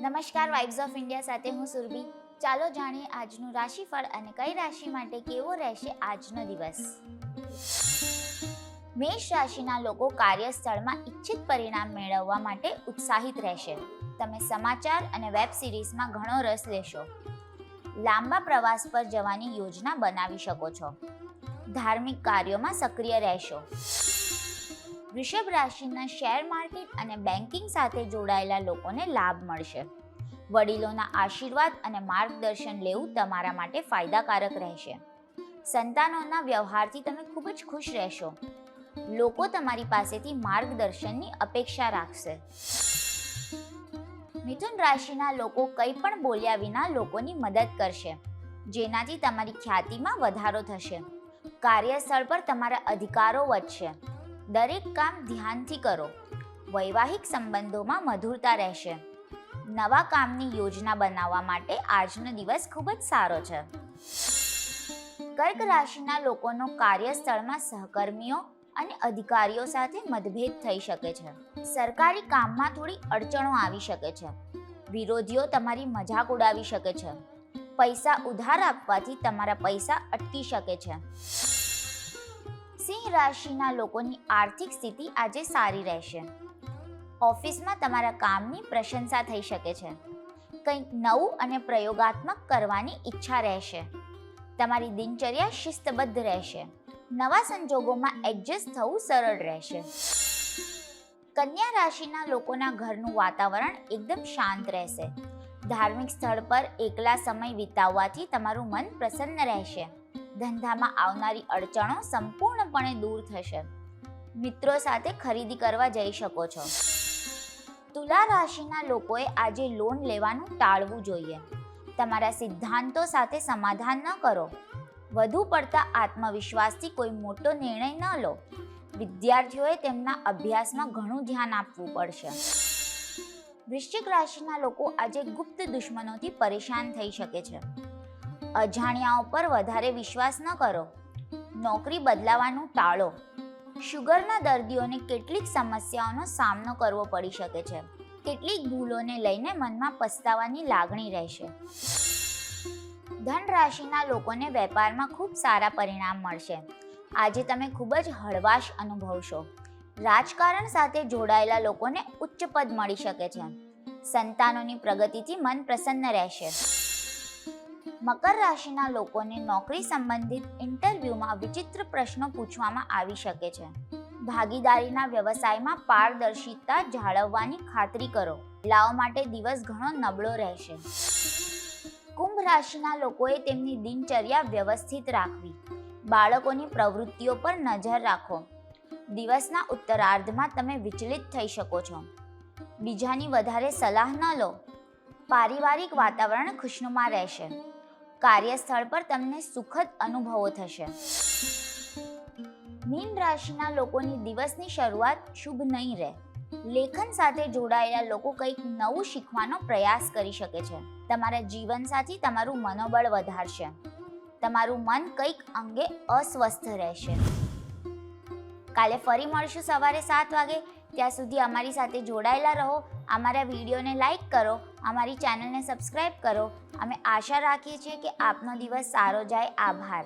નમસ્કાર, vibes of India સાથે હું સુરભી. ચાલો જાણીએ આજનું રાશિફળ અને કઈ રાશિ માટે કેવો રહેશે આજનો દિવસ. મેષ રાશિના લોકો કાર્યસ્થળમાં ઈચ્છિત પરિણામ મેળવવા માટે ઉત્સાહિત રહેશે. તમે સમાચાર અને વેબ સિરીઝમાં ઘણો રસ લેશો. લાંબા પ્રવાસ પર જવાની યોજના બનાવી શકો છો. ધાર્મિક કાર્યોમાં સક્રિય રહેશો. વૃષભ રાશિના શેર માર્કેટ અને બેન્કિંગ સાથે જોડાયેલા લોકોને લાભ મળશે. વડીલોના આશીર્વાદ અને માર્ગદર્શન લેવું તમારા માટે ફાયદાકારક રહેશે. સંતાનોના વ્યવહારથી તમે ખૂબ જ ખુશ રહેશો. લોકો તમારી પાસેથી માર્ગદર્શનની અપેક્ષા રાખશે. મિથુન રાશિના લોકો કંઈ પણ બોલ્યા વિના લોકોની મદદ કરશે, જેનાથી તમારી ખ્યાતિમાં વધારો થશે. કાર્યસ્થળ પર તમારા અધિકારો વધશે. દરેક કામ ધ્યાનથી કરો. વૈવાહિક સંબંધોમાં મધુરતા રહેશે. નવા કામની યોજના બનાવવા માટે આજનો દિવસ ખૂબ જ સારો છે. કર્ક રાશિના લોકોનો કાર્યસ્થળમાં સહકર્મીઓ અને અધિકારીઓ સાથે મતભેદ થઈ શકે છે. સરકારી કામમાં થોડી અડચણો આવી શકે છે. વિરોધીઓ તમારી મજાક ઉડાવી શકે છે. પૈસા ઉધાર આપવાથી તમારા પૈસા અટકી શકે છે. સિંહ રાશિના લોકોની આર્થિક સ્થિતિ આજે સારી રહેશે. ઓફિસમાં તમારા કામની પ્રશંસા થઈ શકે છે. કંઈક નવું અને પ્રયોગાત્મક કરવાની ઈચ્છા રહેશે. તમારી દિનચર્યા શિસ્તબદ્ધ રહેશે. નવા સંજોગોમાં એડજસ્ટ થવું સરળ રહેશે. કન્યા રાશિના લોકોના ઘરનું વાતાવરણ એકદમ શાંત રહેશે. ધાર્મિક સ્થળ પર એકલા સમય વિતાવવાથી તમારું મન પ્રસન્ન રહેશે. ધંધામાં આવનારી અડચણો સંપૂર્ણપણે દૂર થશે. મિત્રો સાથે ખરીદી કરવા જઈ શકો છો. તુલા રાશિના લોકોએ આજે લોન લેવાનું ટાળવું જોઈએ. તમારા સિદ્ધાંતો સાથે સમાધાન ન કરો. વધુ પડતા આત્મવિશ્વાસથી કોઈ મોટો નિર્ણય ન લો. વિદ્યાર્થીઓએ તેમના અભ્યાસમાં ઘણું ધ્યાન આપવું પડશે. વૃશ્ચિક રાશિના લોકો આજે ગુપ્ત દુશ્મનોથી પરેશાન થઈ શકે છે. અજાણ્યાઓ પર વધારે વિશ્વાસ ન કરો. નોકરી બદલાવાનું ટાળો. શુગરના દર્દીઓને કેટલીક સમસ્યાઓનો સામનો કરવો પડી શકે છે. કેટલીક ભૂલોને લઈને મનમાં પસ્તાવાની લાગણી રહેશે. ધન રાશિના લોકોને વેપારમાં ખૂબ સારા પરિણામ મળશે. આજે તમે ખૂબ જ હળવાશ અનુભવશો. રાજકારણ સાથે જોડાયેલા લોકોને ઉચ્ચ પદ મળી શકે છે. સંતાનોની પ્રગતિથી મન પ્રસન્ન રહેશે. મકર રાશિના લોકોને નોકરી સંબંધિત ઇન્ટરવ્યૂમાં વિચિત્ર પ્રશ્નો પૂછવામાં આવી શકે છે. ભાગીદારીના વ્યવસાયમાં પારદર્શિતા જાળવવાની ખાતરી કરો. મહિલાઓ માટે દિવસ ઘણો નબળો રહેશે. કુંભ રાશિના લોકોએ તેમની દિનચર્યા વ્યવસ્થિત રાખવી. બાળકોની પ્રવૃત્તિઓ પર નજર રાખો. દિવસના ઉત્તરાર્ધમાં તમે વિચલિત થઈ શકો છો. બીજાની વધારે સલાહ ન લો. પારિવારિક વાતાવરણ ખુશનુમા રહેશે. કાર્યસ્થળ પર તમને સુખદ અનુભવો થશે. મીન રાશિના લોકોની દિવસની શરૂઆત શુભ નહીં રહે. લેખન સાથે જોડાયેલા લોકો કંઈક નવું શીખવાનો પ્રયાસ કરી શકે છે. તમારા જીવનસાથી તમારું મનોબળ વધારશે. તમારું મન કંઈક અંગે અસ્વસ્થ રહેશે. કાલે ફરી મળશું સવારે 7 વાગે. ત્યાં સુધી અમારી સાથે જોડાયેલા રહો. અમારા વિડીયોને લાઈક કરો. અમારી ચેનલને સબસ્ક્રાઈબ કરો. અમે આશા રાખીએ છીએ કે આપનો દિવસ સારો જાય. આભાર.